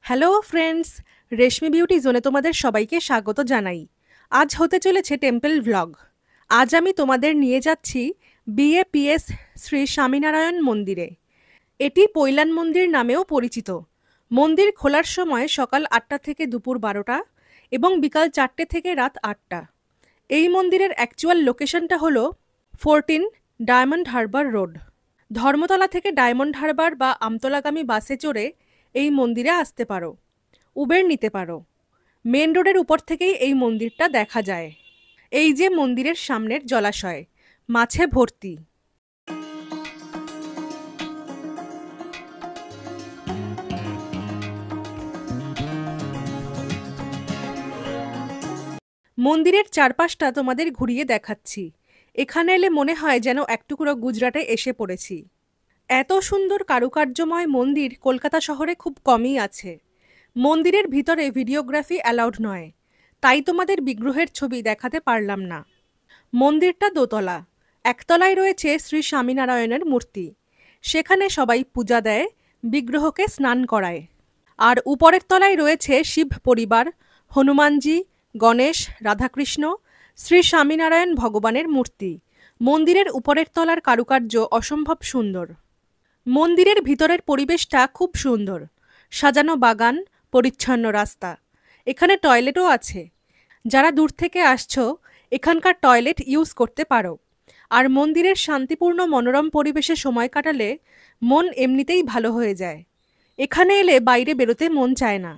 Hello friends, রেশমি beauty জোনে তোমাদের সবাইকে স্বাগত জানাই। আজ হতে চলেছে টেম্পল ভ্লগ। আজ আমি তোমাদের নিয়ে যাচ্ছি বিএপিএস শ্রী স্বামীনারায়ণ মন্দিরে। এটি পৈলান মন্দির নামেও পরিচিত। মন্দির খোলার সময় সকাল ৮টা থেকে দুপুর ১২টা এবং বিকাল ৪টে থেকে রাত ৮টা। এই মন্দিরের অ্যাকচুয়াল লোকেশনটা হলো 14 ডায়মন্ড হারবার রোড। ধর্মতলা থেকে ডায়মন্ড হারবার বা আমতলাগামী বাসে চড়ে এই মন্দিরে আসতে পারো, উবের নিতে পারো। মেন রোডের উপর থেকেই এই মন্দিরটা দেখা যায়। এই যে মন্দিরের সামনের জলাশয়, মাছে ভর্তি। মন্দিরের চারপাশটা তোমাদের ঘুরিয়ে দেখাচ্ছি। এখানে এলে মনে হয় যেন এক টুকরো গুজরাটে এসে পড়েছি। এত সুন্দর কারুকার্যময় মন্দির কলকাতা শহরে খুব কমই আছে। মন্দিরের ভিতরে ভিডিওগ্রাফি অ্যালাউড নয়, তাই তোমাদের বিগ্রহের ছবি দেখাতে পারলাম না। মন্দিরটা দোতলা। একতলায় রয়েছে শ্রী স্বামীনারায়ণের মূর্তি, সেখানে সবাই পূজা দেয়, বিগ্রহকে স্নান করায়। আর উপরের তলায় রয়েছে শিব পরিবার, হনুমানজি, গণেশ, রাধাকৃষ্ণ, শ্রী স্বামীনারায়ণ ভগবানের মূর্তি। মন্দিরের উপরের তলার কারুকার্য অসম্ভব সুন্দর। মন্দিরের ভিতরের পরিবেশটা খুব সুন্দর, সাজানো বাগান, পরিচ্ছন্ন রাস্তা। এখানে টয়লেটও আছে। যারা দূর থেকে আসছো এখানকার টয়লেট ইউজ করতে পারো। আর মন্দিরের শান্তিপূর্ণ মনোরম পরিবেশে সময় কাটালে মন এমনিতেই ভালো হয়ে যায়। এখানে এলে বাইরে বেরোতে মন চায় না,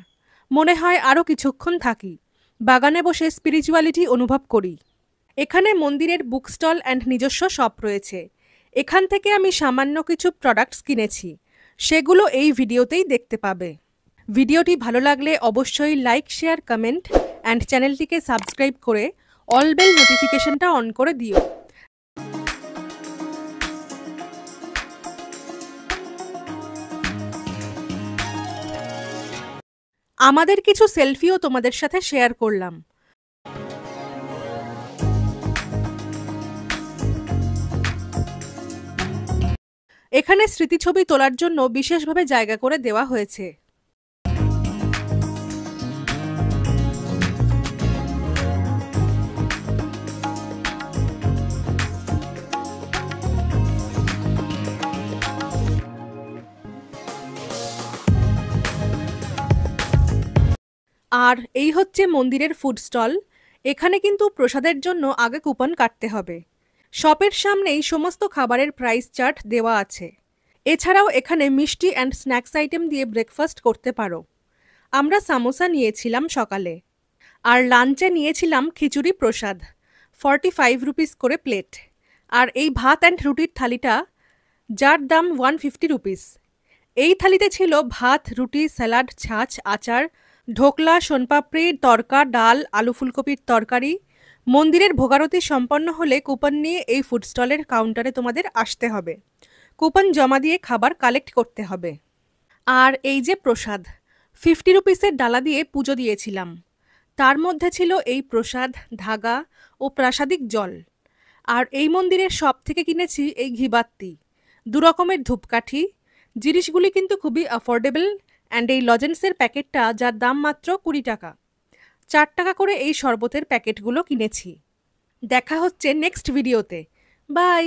মনে হয় আরও কিছুক্ষণ থাকি, বাগানে বসে স্পিরিচুয়ালিটি অনুভব করি। এখানে মন্দিরের বুক স্টল অ্যান্ড নিজস্ব শপ রয়েছে। এখান থেকে আমি সামান্য কিছু প্রোডাক্টস কিনেছি, সেগুলো এই ভিডিওতেই দেখতে পাবে। ভিডিওটি ভালো লাগলে অবশ্যই লাইক, শেয়ার, কমেন্ট অ্যান্ড চ্যানেলটিকে সাবস্ক্রাইব করে অল বেল নোটিফিকেশনটা অন করে দিও। আমাদের কিছু সেলফিও তোমাদের সাথে শেয়ার করলাম। এখানে স্মৃতিছবি তোলার জন্য বিশেষভাবে জায়গা করে দেওয়া হয়েছে। আর এই হচ্ছে মন্দিরের ফুড স্টল। এখানে কিন্তু প্রসাদের জন্য আগে কুপন কাটতে হবে। শপের সামনেই সমস্ত খাবারের প্রাইস চার্ট দেওয়া আছে। এছাড়াও এখানে মিষ্টি অ্যান্ড স্ন্যাক্স আইটেম দিয়ে ব্রেকফাস্ট করতে পারো। আমরা সামোসা নিয়েছিলাম সকালে, আর লাঞ্চে নিয়েছিলাম খিচুড়ি প্রসাদ, 45 রুপিস করে প্লেট। আর এই ভাত অ্যান্ড রুটির থালিটা, যার দাম 150 রুপিস। এই থালিতে ছিল ভাত, রুটি, স্যালাড, ছাঁচ, আচার, ঢোকলা, সোনপাপড়ি, তরকা, ডাল, আলু ফুলকপির তরকারি। মন্দিরের ভোগারতি সম্পন্ন হলে কুপন নিয়ে এই ফুড স্টলের কাউন্টারে তোমাদের আসতে হবে। কুপন জমা দিয়ে খাবার কালেক্ট করতে হবে। আর এই যে প্রসাদ, 50 রুপিসের ডালা দিয়ে পুজো দিয়েছিলাম। তার মধ্যে ছিল এই প্রসাদ, ধাগা ও প্রাসাদিক জল। আর এই মন্দিরের সব থেকে কিনেছি এই ঘিবাত্তি, 2 রকমের ধূপকাঠি। জিনিসগুলি কিন্তু খুবই অ্যাফোর্ডেবল। অ্যান্ড এই লজেন্সের প্যাকেটটা, যার দাম মাত্র 20 টাকা। 4 টাকা করে এই শরবতের প্যাকেটগুলো কিনেছি। দেখা হচ্ছে নেক্সট ভিডিওতে। বাই।